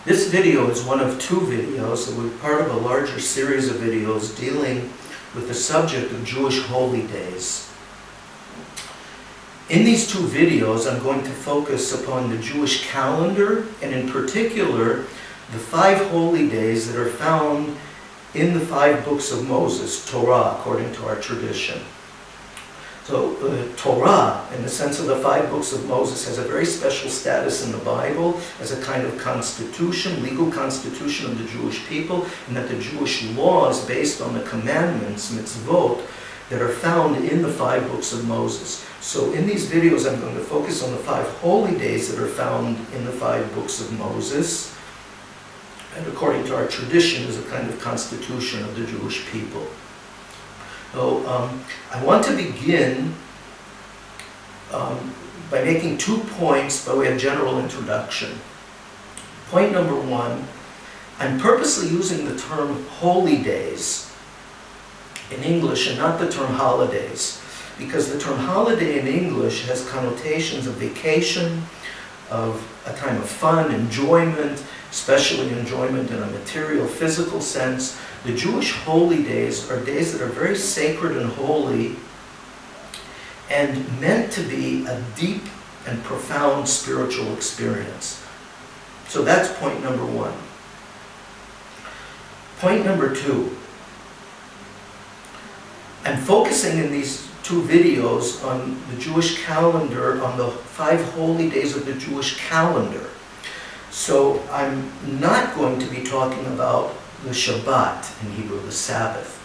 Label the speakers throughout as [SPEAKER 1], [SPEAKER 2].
[SPEAKER 1] This video is one of two videos that were part of a larger series of videos dealing with the subject of Jewish holy days. In these two videos, I'm going to focus upon the Jewish calendar, and in particular, the 5 holy days that are found in the 5 books of Moses, Torah, according to our tradition. So Torah, in the sense of the 5 books of Moses, has a very special status in the Bible as a kind of constitution, legal constitution of the Jewish people, and that the Jewish law is based on the commandments, mitzvot, that are found in the 5 books of Moses. So in these videos I'm going to focus on the 5 holy days that are found in the 5 books of Moses, and according to our tradition is a kind of constitution of the Jewish people. So I want to begin by making 2 points by way of general introduction. Point number 1, I'm purposely using the term holy days in English and not the term holidays, because the term holiday in English has connotations of vacation, of a time of fun, enjoyment, especially enjoyment in a material, physical sense. The Jewish holy days are days that are very sacred and holy and meant to be a deep and profound spiritual experience. So that's point number 1. Point number 2. I'm focusing in these 2 videos on the Jewish calendar, on the 5 holy days of the Jewish calendar. So I'm not going to be talking about the Shabbat, in Hebrew, the Sabbath.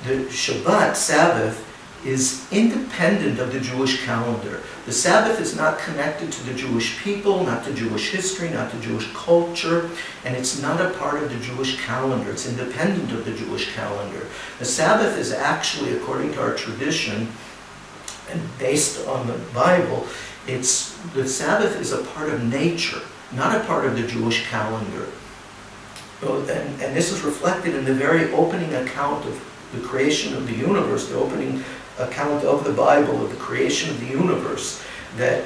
[SPEAKER 1] The Shabbat, Sabbath, is independent of the Jewish calendar. The Sabbath is not connected to the Jewish people, not to Jewish history, not to Jewish culture, and it's not a part of the Jewish calendar. It's independent of the Jewish calendar. The Sabbath is actually, according to our tradition, and based on the Bible, the Sabbath is a part of nature, not a part of the Jewish calendar. And this is reflected in the very opening account of the creation of the universe, the opening account of the Bible of the creation of the universe, that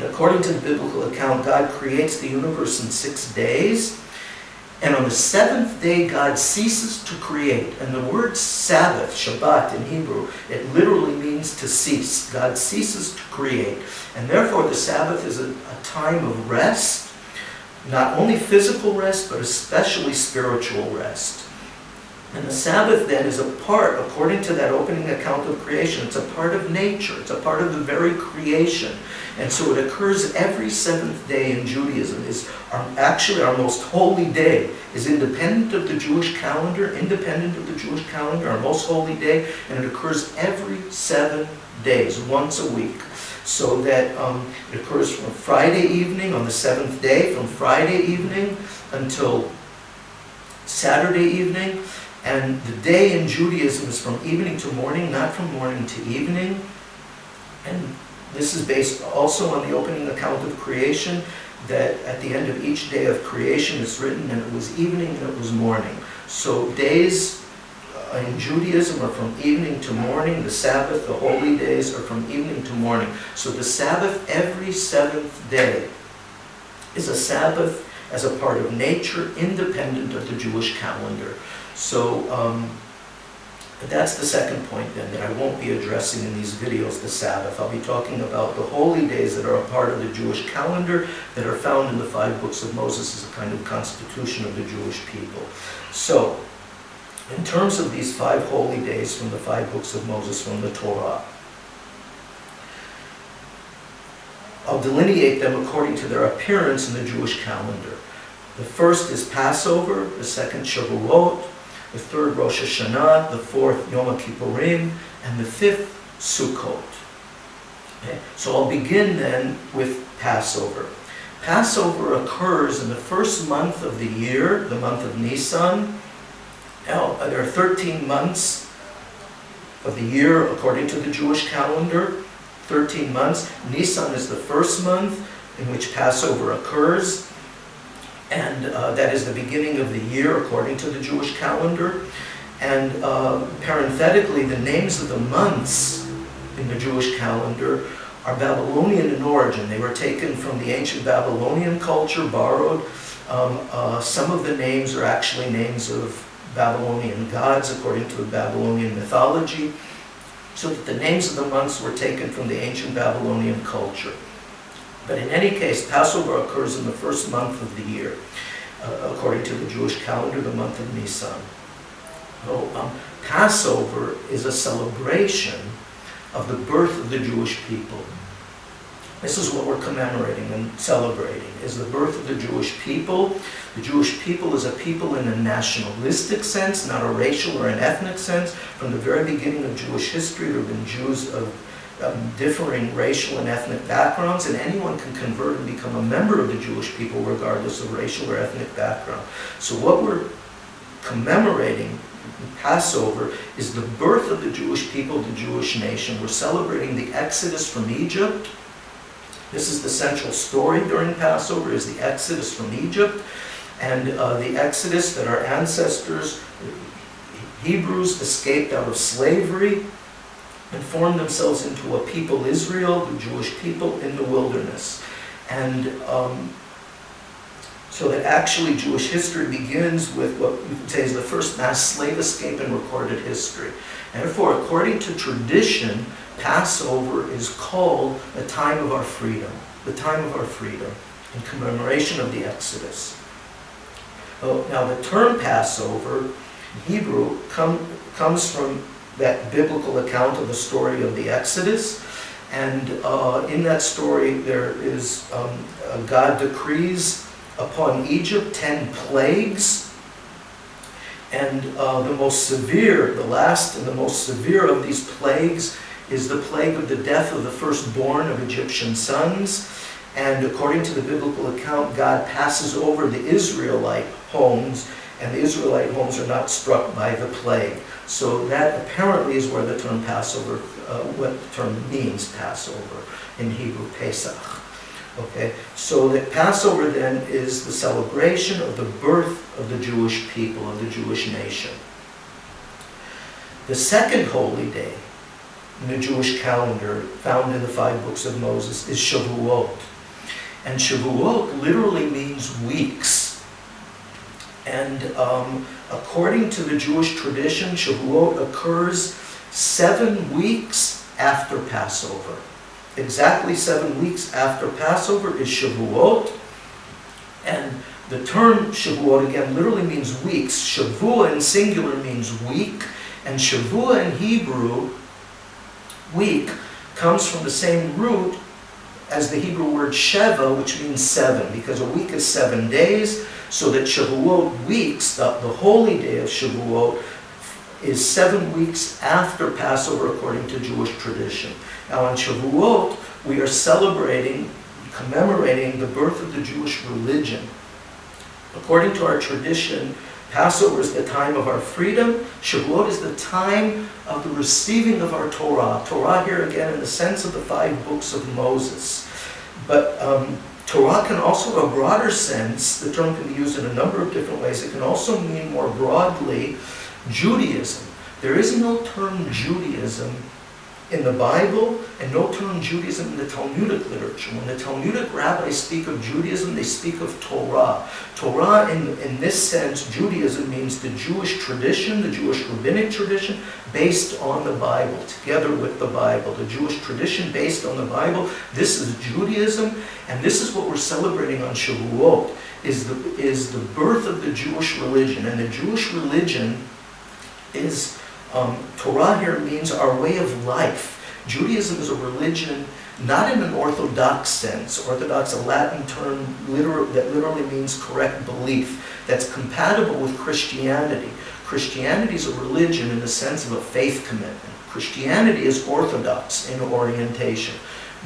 [SPEAKER 1] according to the biblical account, God creates the universe in 6 days, and on the 7th day God ceases to create. And the word Sabbath, Shabbat in Hebrew, it literally means to cease. God ceases to create. And therefore the Sabbath is a time of rest, not only physical rest, but especially spiritual rest. And the Sabbath then is a part, according to that opening account of creation, it's a part of nature, it's a part of the very creation. And so it occurs every 7th day in Judaism. Actually our most holy day is independent of the Jewish calendar, our most holy day, and it occurs every 7 days, once a week. So that it occurs from Friday evening on the 7th day, from Friday evening until Saturday evening. And the day in Judaism is from evening to morning, not from morning to evening. And this is based also on the opening account of creation, that at the end of each day of creation it's written, and it was evening and it was morning. So days in Judaism are from evening to morning. The Sabbath, the holy days, are from evening to morning. So the Sabbath every 7th day is a Sabbath as a part of nature, independent of the Jewish calendar. So that's the second point then, that I won't be addressing in these videos, the Sabbath. I'll be talking about the holy days that are a part of the Jewish calendar, that are found in the 5 books of Moses as a kind of constitution of the Jewish people. So, in terms of these 5 holy days from the 5 books of Moses, from the Torah, I'll delineate them according to their appearance in the Jewish calendar. The first is Passover, the second Shavuot, the third Rosh Hashanah, the fourth Yom Kippurim, and the 5th Sukkot. Okay? So I'll begin then with Passover. Passover occurs in the first month of the year, the month of Nisan. Now, there are 13 months of the year according to the Jewish calendar. 13 months. Nisan is the first month in which Passover occurs, and that is the beginning of the year according to the Jewish calendar. And parenthetically, the names of the months in the Jewish calendar are Babylonian in origin. They were taken from the ancient Babylonian culture, borrowed. Some of the names are actually names of Babylonian gods according to the Babylonian mythology, so that the names of the months were taken from the ancient Babylonian culture. But in any case, Passover occurs in the first month of the year, according to the Jewish calendar, the month of Nisan. So, Passover is a celebration of the birth of the Jewish people. This is what we're commemorating and celebrating, is the birth of the Jewish people. The Jewish people is a people in a nationalistic sense, not a racial or an ethnic sense. From the very beginning of Jewish history, there have been Jews of differing racial and ethnic backgrounds, and anyone can convert and become a member of the Jewish people regardless of racial or ethnic background. So what we're commemorating Passover is the birth of the Jewish people, the Jewish nation. We're celebrating the Exodus from Egypt. This is the central story during Passover, is the Exodus from Egypt. And the Exodus that our ancestors, Hebrews, escaped out of slavery and formed themselves into a people, Israel, the Jewish people, in the wilderness. And so that actually Jewish history begins with what we could say is the first mass slave escape in recorded history. And therefore, according to tradition, Passover is called the time of our freedom, in commemoration of the Exodus. Now, the term Passover in Hebrew comes from that biblical account of the story of the Exodus. And in that story, there is God decrees upon Egypt 10 plagues. And the most severe, the last and the most severe of these plagues is the plague of the death of the firstborn of Egyptian sons. And according to the biblical account, God passes over the Israelite homes, and the Israelite homes are not struck by the plague. So that apparently is where the term Passover, what the term means, Passover, in Hebrew, Pesach. Okay, so that Passover then is the celebration of the birth of the Jewish people, of the Jewish nation. The second holy day in the Jewish calendar, found in the 5 books of Moses, is Shavuot. And Shavuot literally means weeks. And according to the Jewish tradition, Shavuot occurs 7 weeks after Passover. Exactly 7 weeks after Passover is Shavuot. And the term Shavuot, again, literally means weeks. Shavua in singular means week. And Shavua in Hebrew, week, comes from the same root as the Hebrew word Sheva, which means 7, because a week is 7 days, so that Shavuot weeks, the holy day of Shavuot, is 7 weeks after Passover according to Jewish tradition. Now on Shavuot, we are celebrating, commemorating the birth of the Jewish religion. According to our tradition, Passover is the time of our freedom. Shavuot is the time of the receiving of our Torah. Torah here again in the sense of the 5 books of Moses. But Torah can also, in a broader sense, the term can be used in a number of different ways. It can also mean more broadly Judaism. There is no term Judaism in the Bible, and no term Judaism in the Talmudic literature. When the Talmudic rabbis speak of Judaism, they speak of Torah. Torah, in this sense, Judaism means the Jewish tradition, the Jewish rabbinic tradition, based on the Bible, together with the Bible. The Jewish tradition based on the Bible, this is Judaism, and this is what we're celebrating on Shavuot, is the birth of the Jewish religion. And the Jewish religion is, Torah here means our way of life. Judaism is a religion not in an orthodox sense. Orthodox, a Latin term that literally means correct belief, that's compatible with Christianity. Christianity is a religion in the sense of a faith commitment. Christianity is orthodox in orientation.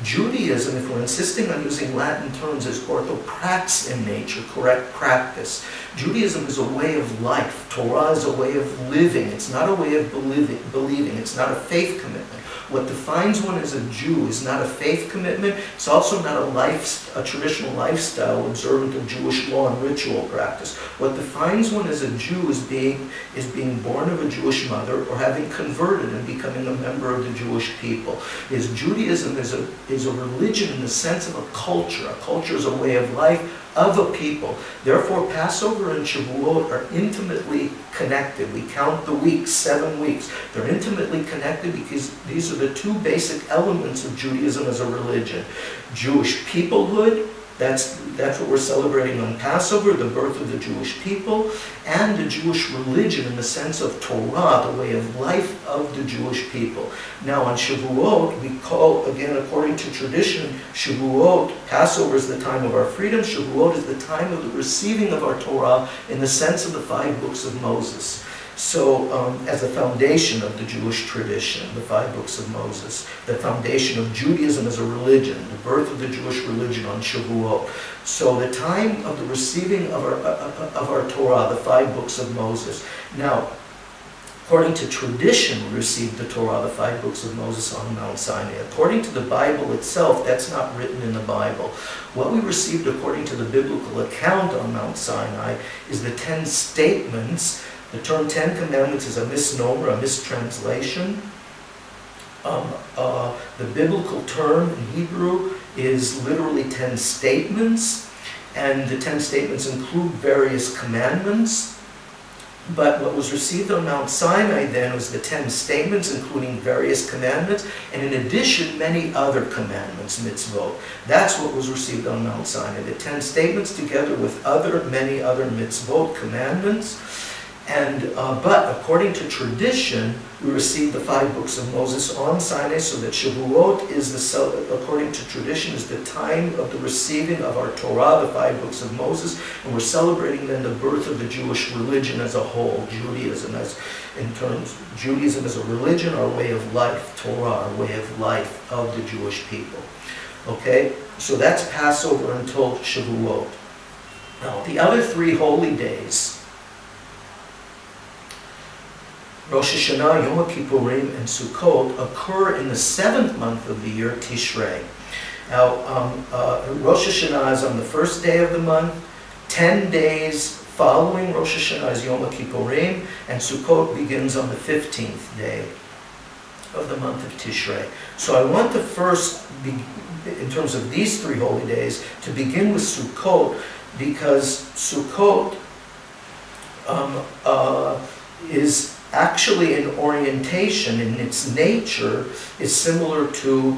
[SPEAKER 1] Judaism, if we're insisting on using Latin terms, is orthoprax in nature, correct practice. Judaism is a way of life. Torah is a way of living. It's not a way of believing. It's not a faith commitment. What defines one as a Jew is not a faith commitment. It's also not a traditional lifestyle observant of Jewish law and ritual practice. What defines one as a Jew is being born of a Jewish mother or having converted and becoming a member of the Jewish people. Judaism is is a religion in the sense of a culture. A culture is a way of life of a people. Therefore, Passover and Shavuot are intimately connected. We count the weeks, 7 weeks. They're intimately connected because these are the two basic elements of Judaism as a religion. Jewish peoplehood, that's what we're celebrating on Passover, the birth of the Jewish people, and the Jewish religion in the sense of Torah, the way of life of the Jewish people. Now on Shavuot, we call, again according to tradition, Shavuot, Passover is the time of our freedom, Shavuot is the time of the receiving of our Torah in the sense of the 5 books of Moses. So, as a foundation of the Jewish tradition, the 5 books of Moses, the foundation of Judaism as a religion, the birth of the Jewish religion on Shavuot. So, the time of the receiving of our Torah, the 5 books of Moses. Now, according to tradition, we received the Torah, the 5 books of Moses on Mount Sinai. According to the Bible itself, that's not written in the Bible. What we received according to the biblical account on Mount Sinai is the 10 statements. The term 10 Commandments is a misnomer, a mistranslation. The biblical term in Hebrew is literally 10 statements, and the 10 statements include various commandments. But what was received on Mount Sinai then was the 10 statements, including various commandments, and in addition, many other commandments, mitzvot. That's what was received on Mount Sinai, the 10 statements together with many other mitzvot, commandments. And but according to tradition, we received the 5 books of Moses on Sinai, so that Shavuot is according to tradition, is the time of the receiving of our Torah, the 5 books of Moses, and we're celebrating then the birth of the Jewish religion as a whole, Judaism as a religion, our way of life, Torah, our way of life of the Jewish people. Okay, so that's Passover until Shavuot. Now, the other 3 holy days, Rosh Hashanah, Yom Kippurim, and Sukkot, occur in the 7th month of the year, Tishrei. Now, Rosh Hashanah is on the 1st day of the month. 10 days following Rosh Hashanah is Yom Kippurim, and Sukkot begins on the 15th day of the month of Tishrei. So I want to first, in terms of these 3 holy days, to begin with Sukkot, because Sukkot is actually in orientation, in its nature, is similar to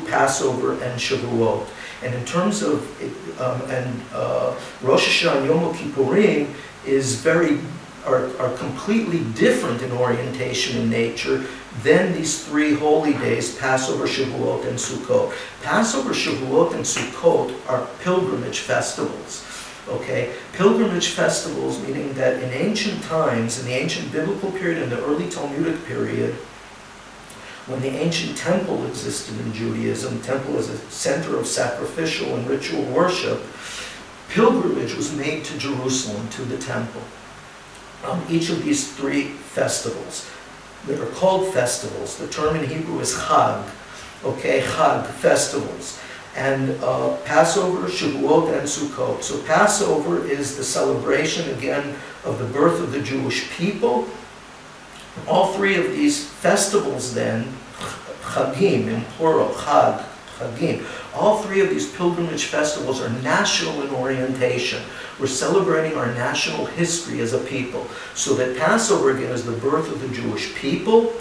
[SPEAKER 1] Passover and Shavuot. And in terms of, Rosh Hashanah and Yom Kippurim are completely different in orientation and nature than these 3 holy days, Passover, Shavuot, and Sukkot. Passover, Shavuot, and Sukkot are pilgrimage festivals. Okay, pilgrimage festivals, meaning that in ancient times, in the ancient biblical period and the early Talmudic period, when the ancient temple existed in Judaism, the temple was a center of sacrificial and ritual worship, pilgrimage was made to Jerusalem, to the temple. Each of these 3 festivals that are called festivals, the term in Hebrew is Chag, okay, Chag, festivals. And Passover, Shavuot, and Sukkot. So Passover is the celebration, again, of the birth of the Jewish people. All 3 of these festivals then, Chagim in plural, Chag, Chagim, all 3 of these pilgrimage festivals are national in orientation. We're celebrating our national history as a people. So that Passover, again, is the birth of the Jewish people.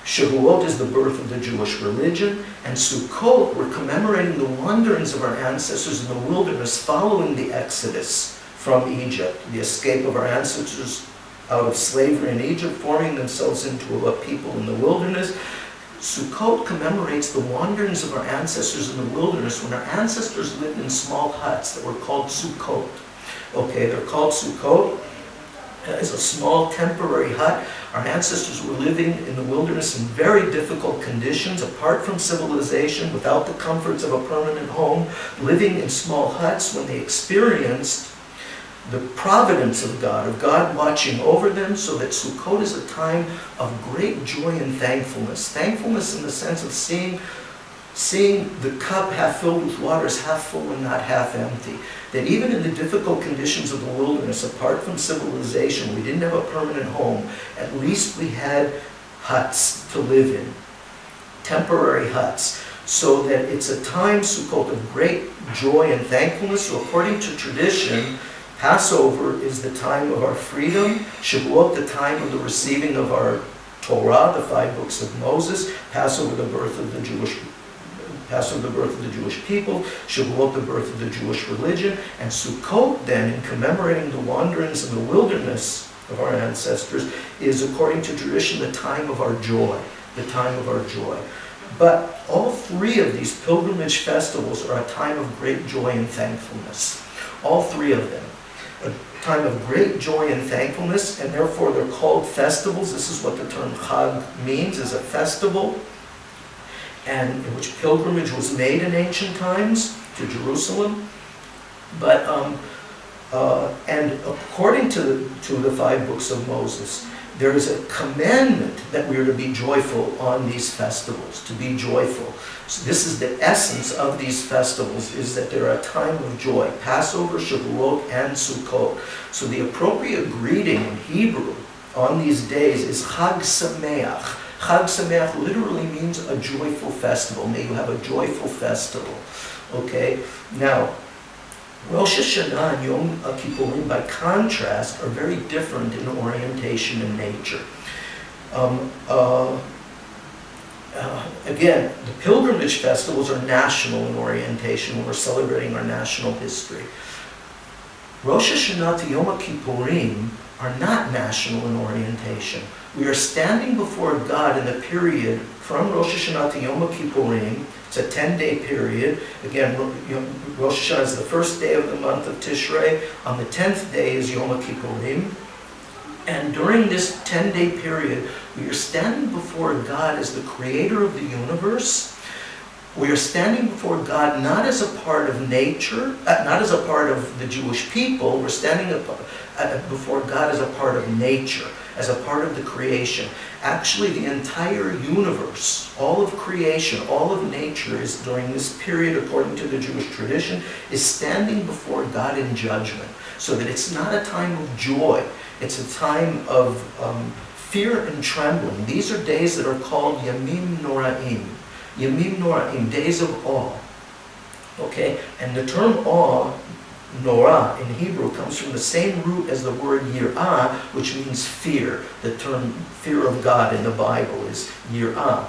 [SPEAKER 1] Shavuot is the birth of the Jewish religion, and Sukkot, we're commemorating the wanderings of our ancestors in the wilderness following the Exodus from Egypt, the escape of our ancestors out of slavery in Egypt, forming themselves into a people in the wilderness. Sukkot commemorates the wanderings of our ancestors in the wilderness when our ancestors lived in small huts that were called Sukkot. Okay, they're called Sukkot. It's a small temporary hut. Our ancestors were living in the wilderness in very difficult conditions, apart from civilization, without the comforts of a permanent home, living in small huts when they experienced the providence of God watching over them, so that Sukkot is a time of great joy and thankfulness. Thankfulness in the sense of seeing the cup half filled with water is half full and not half empty. That even in the difficult conditions of the wilderness, apart from civilization, we didn't have a permanent home. At least we had huts to live in, temporary huts. so that it's a time, Sukkot, of great joy and thankfulness. So according to tradition, Passover is the time of our freedom, Shavuot the time of the receiving of our Torah, the 5 books of Moses, Passover the birth of the Jewish people, Shavuot the birth of the Jewish religion, and Sukkot then, in commemorating the wanderings in the wilderness of our ancestors, is according to tradition the time of our joy, the time of our joy. But all 3 of these pilgrimage festivals are a time of great joy and thankfulness. All 3 of them. A time of great joy and thankfulness, and therefore they're called festivals. This is what the term Chag means, is a festival, and in which pilgrimage was made in ancient times to Jerusalem. But and according to the 5 books of Moses, there is a commandment that we are to be joyful on these festivals, to be joyful. So this is the essence of these festivals, is that they're a time of joy. Passover, Shavuot, and Sukkot. So the appropriate greeting in Hebrew on these days is Chag Sameach. Chag Sameach literally means a joyful festival. May you have a joyful festival. Okay? Now, Rosh Hashanah and Yom Kippurim, by contrast, are very different in orientation and nature. Again, the pilgrimage festivals are national in orientation. We're celebrating our national history. Rosh Hashanah to Yom Kippurim are not national in orientation. We are standing before God in the period from Rosh Hashanah to Yom Kippurim. It's a 10-day period. Again, Rosh Hashanah is the first day of the month of Tishrei. On the 10th day is Yom Kippurim. And during this 10-day period, we are standing before God as the creator of the universe. We are standing before God not as a part of nature, not as a part of the Jewish people. We're standing before God as a part of nature, as a part of the creation. Actually, the entire universe, all of creation, all of nature is during this period, according to the Jewish tradition, is standing before God in judgment. So that it's not a time of joy. It's a time of fear and trembling. These are days that are called Yamim Noraim. Yamim Noraim, days of awe. Okay? And the term awe, Norah, in Hebrew, comes from the same root as the word Yir'ah, which means fear. The term fear of God in the Bible is Yir'ah.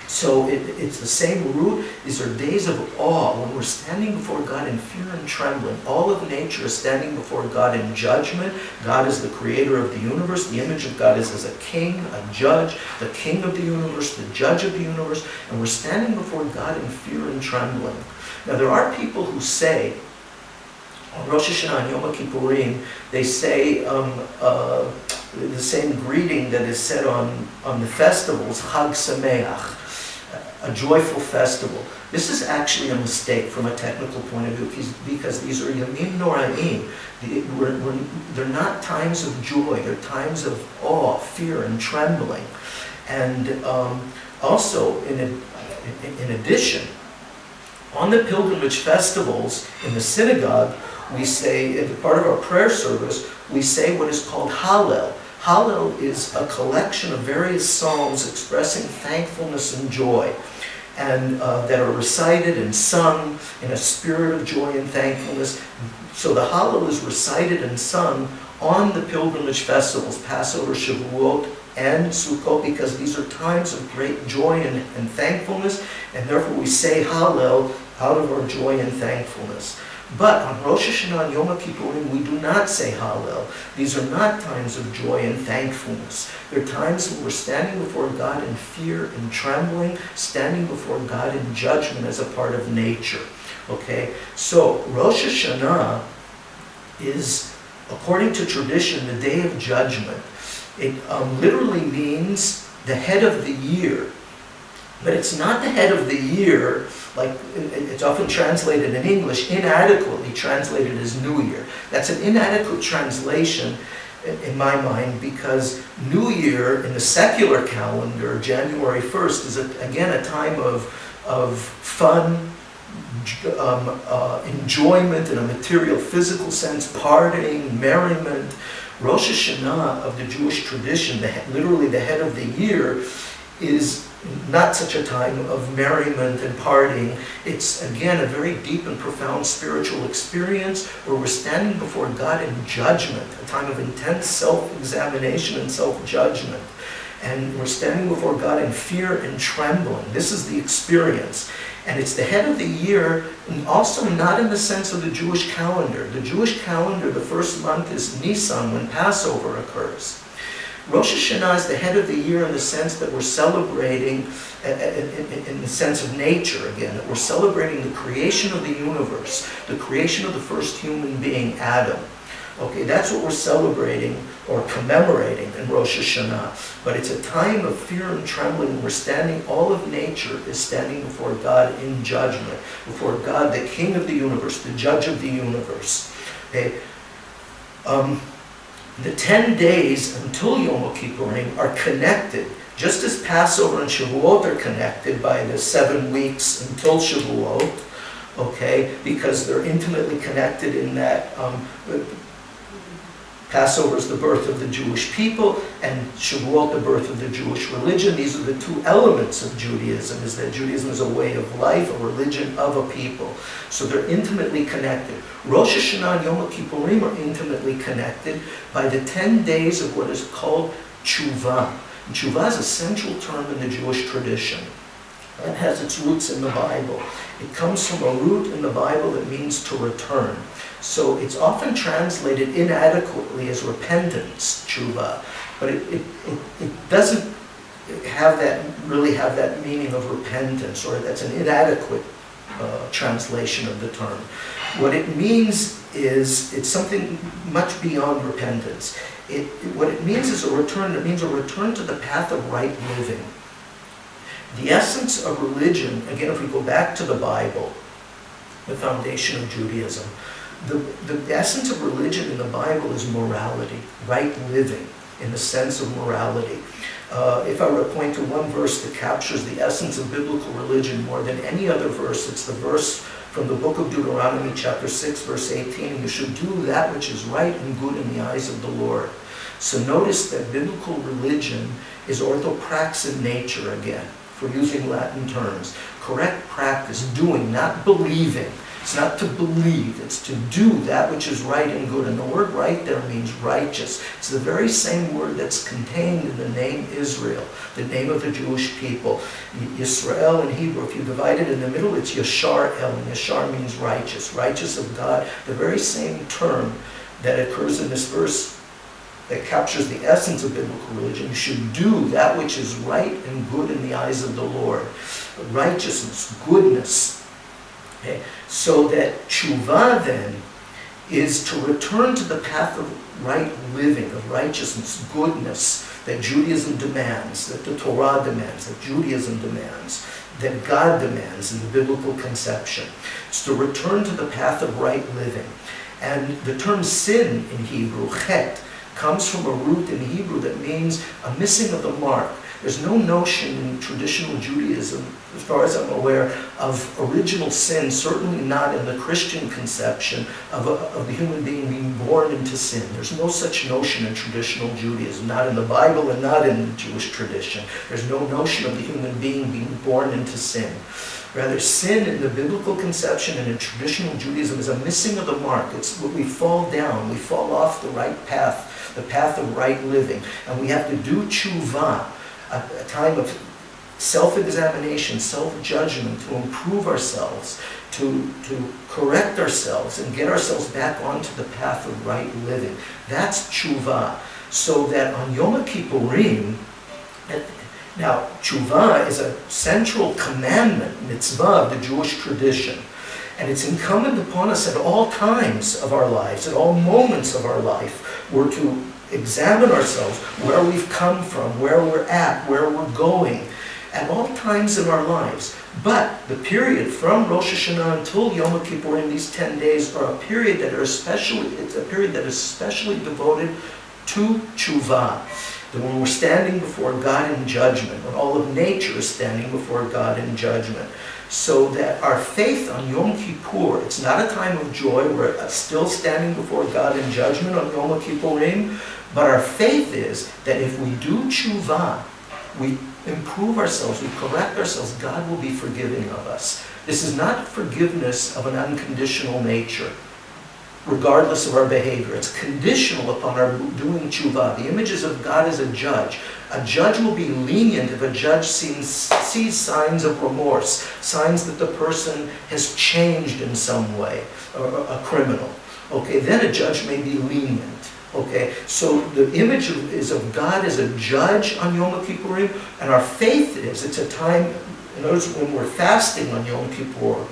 [SPEAKER 1] So it's the same root. These are days of awe, when we're standing before God in fear and trembling. All of nature is standing before God in judgment. God is the creator of the universe. The image of God is as a king, a judge, the king of the universe, the judge of the universe. And we're standing before God in fear and trembling. Now, there are people who say, on Rosh Hashanah and Yom Kippurim, they say the same greeting that is said on the festivals, Chag Sameach, a joyful festival. This is actually a mistake from a technical point of view, because these are Yamim Noraim. They're not times of joy, they're times of awe, fear, and trembling. And also, in addition, on the pilgrimage festivals in the synagogue, we say, as part of our prayer service, we say what is called Hallel. Hallel is a collection of various psalms expressing thankfulness and joy, and that are recited and sung in a spirit of joy and thankfulness. So the Hallel is recited and sung on the pilgrimage festivals, Passover, Shavuot, and Sukkot, because these are times of great joy and thankfulness, and therefore we say Hallel out of our joy and thankfulness. But on Rosh Hashanah and Yom Kippurim, we do not say Hallel. These are not times of joy and thankfulness. They're times when we're standing before God in fear and trembling, standing before God in judgment as a part of nature. Okay? So, Rosh Hashanah is, according to tradition, the day of judgment. It literally means the head of the year. But it's not the head of the year, like it's often translated in English, inadequately translated as New Year. That's an inadequate translation in my mind, because New Year in the secular calendar, January 1st, is again a time of fun, enjoyment in a material, physical sense, partying, merriment. Rosh Hashanah of the Jewish tradition, literally the head of the year, is not such a time of merriment and partying. It's, again, a very deep and profound spiritual experience where we're standing before God in judgment, a time of intense self-examination and self-judgment. And we're standing before God in fear and trembling. This is the experience. And it's the head of the year, and also not in the sense of the Jewish calendar. The Jewish calendar, the first month is Nisan, when Passover occurs. Rosh Hashanah is the head of the year in the sense that we're celebrating, in the sense of nature again, that we're celebrating the creation of the universe, the creation of the first human being, Adam. Okay, that's what we're celebrating or commemorating in Rosh Hashanah. But it's a time of fear and trembling. We're standing, all of nature is standing before God in judgment, before God, the King of the universe, the Judge of the universe. Okay. The 10 days until Yom Kippurim are connected, just as Passover and Shavuot are connected by the 7 weeks until Shavuot, okay, because they're intimately connected in that Passover is the birth of the Jewish people, and Shavuot the birth of the Jewish religion. These are the two elements of Judaism, is that Judaism is a way of life, a religion of a people. So they're intimately connected. Rosh Hashanah and Yom Kippurim are intimately connected by the 10 days of what is called tshuva. And tshuva is a central term in the Jewish tradition. It has its roots in the Bible. It comes from a root in the Bible that means to return. So it's often translated inadequately as repentance, tshuva, but it doesn't really have that meaning of repentance, or that's an inadequate translation of the term. What it means is, it's something much beyond repentance. What it means is a return. It means a return to the path of right living. The essence of religion, again, if we go back to the Bible, the foundation of Judaism, the essence of religion in the Bible is morality, right living, in the sense of morality. If I were to point to one verse that captures the essence of biblical religion more than any other verse, it's the verse from the book of Deuteronomy, chapter 6, verse 18, "You should do that which is right and good in the eyes of the Lord." So notice that biblical religion is orthoprax in nature again, for using Latin terms. Correct practice, doing, not believing. It's not to believe, it's to do that which is right and good. And the word right there means righteous. It's the very same word that's contained in the name Israel, the name of the Jewish people. Yisrael in Hebrew, if you divide it in the middle, it's Yashar El, and Yashar means righteous, righteous of God. The very same term that occurs in this verse that captures the essence of biblical religion. You should do that which is right and good in the eyes of the Lord. Righteousness, goodness. Okay. So that tshuva then is to return to the path of right living, of righteousness, goodness, that Judaism demands, that the Torah demands, that Judaism demands, that God demands in the biblical conception. It's to return to the path of right living. And the term sin in Hebrew, chet, comes from a root in Hebrew that means a missing of the mark. There's no notion in traditional Judaism, as far as I'm aware, of original sin, certainly not in the Christian conception of the human being being born into sin. There's no such notion in traditional Judaism, not in the Bible and not in the Jewish tradition. There's no notion of the human being being born into sin. Rather, sin in the biblical conception and in traditional Judaism is a missing of the mark. It's when we fall down, we fall off the right path, the path of right living. And we have to do tshuva, a time of self-examination, self-judgment, to improve ourselves, to correct ourselves and get ourselves back onto the path of right living. That's tshuva. So that on Yom Kippurim, now tshuva is a central commandment, mitzvah of the Jewish tradition. And it's incumbent upon us at all times of our lives, at all moments of our life, we're to examine ourselves, where we've come from, where we're at, where we're going, at all times in our lives. But the period from Rosh Hashanah until Yom Kippurim, these 10 days, are a period that is especially devoted to tshuva. When we're standing before God in judgment, when all of nature is standing before God in judgment. So that our faith on Yom Kippur, it's not a time of joy, we're still standing before God in judgment on Yom Kippurim, but our faith is that if we do tshuva, we improve ourselves, we correct ourselves, God will be forgiving of us. This is not forgiveness of an unconditional nature, regardless of our behavior. It's conditional upon our doing tshuva. The images of God as a judge. A judge will be lenient if a judge sees signs of remorse, signs that the person has changed in some way, or a criminal. Okay, then a judge may be lenient. Okay, so the image is of God as a judge on Yom Kippurim, and our faith is, it's a time, in other words, when we're fasting on Yom Kippur,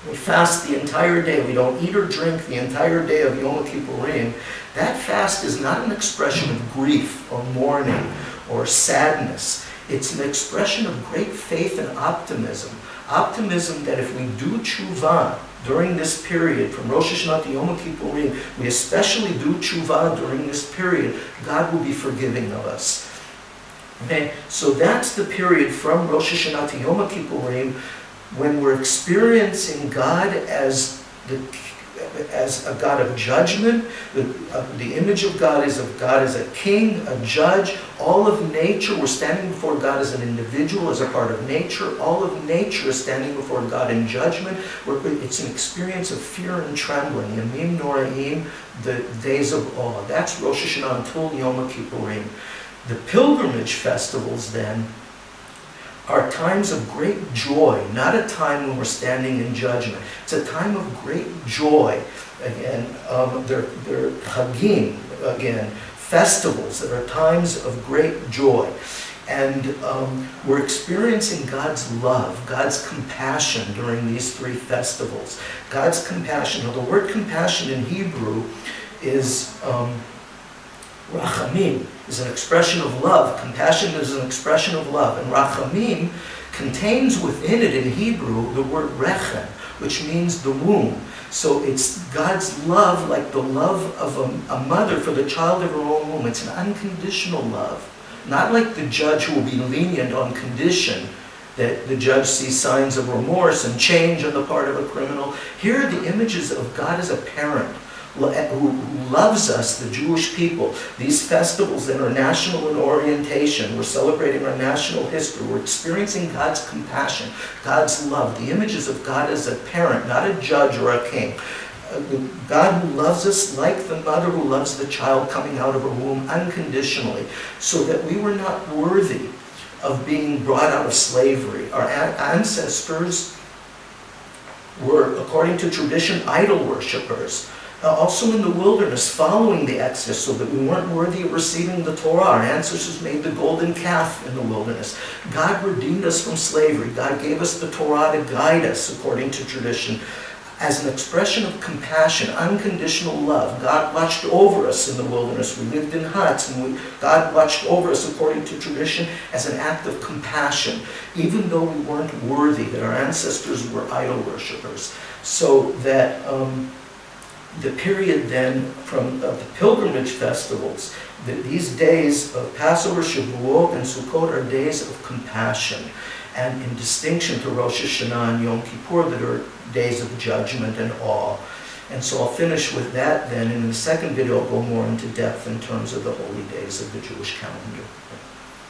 [SPEAKER 1] we fast the entire day, we don't eat or drink the entire day of Yom Kippurim. That fast is not an expression of grief or mourning or sadness. It's an expression of great faith and optimism. Optimism that if we do tshuva during this period, from Rosh Hashanah to Yom Kippurim, we especially do tshuva during this period, God will be forgiving of us. Okay, so that's the period from Rosh Hashanah to Yom Kippurim when we're experiencing God as a God of judgment. The image of God is a king, a judge. All of nature, we're standing before God as an individual, as a part of nature. All of nature is standing before God in judgment. It's an experience of fear and trembling. Yamim Noraim, the days of awe. That's Rosh Hashanah until Yom Kippurim. The pilgrimage festivals then are times of great joy, not a time when we're standing in judgment. It's a time of great joy. Again, they're Hagim, again, festivals that are times of great joy. And we're experiencing God's love, God's compassion during these three festivals. God's compassion. Now, the word compassion in Hebrew is rachamim, is an expression of love. Compassion is an expression of love. And rachamim contains within it in Hebrew the word rechem, which means the womb. So it's God's love, like the love of a mother for the child of her own womb. It's an unconditional love. Not like the judge who will be lenient on condition that the judge sees signs of remorse and change on the part of a criminal. Here are the images of God as a parent who loves us, the Jewish people. These festivals that are national in orientation, we're celebrating our national history, we're experiencing God's compassion, God's love, the images of God as a parent, not a judge or a king. God who loves us like the mother who loves the child coming out of her womb unconditionally, so that we were not worthy of being brought out of slavery. Our ancestors were, according to tradition, idol worshippers. Also in the wilderness, following the Exodus, so that we weren't worthy of receiving the Torah. Our ancestors made the golden calf in the wilderness. God redeemed us from slavery. God gave us the Torah to guide us, according to tradition, as an expression of compassion, unconditional love. God watched over us in the wilderness. We lived in huts, and God watched over us, according to tradition, as an act of compassion, even though we weren't worthy, that our ancestors were idol worshippers. So that the period then from the pilgrimage festivals, these days of Passover, Shavuot, and Sukkot are days of compassion, and in distinction to Rosh Hashanah and Yom Kippur, that are days of judgment and awe. And so I'll finish with that then, and in the second video I'll go more into depth in terms of the holy days of the Jewish calendar.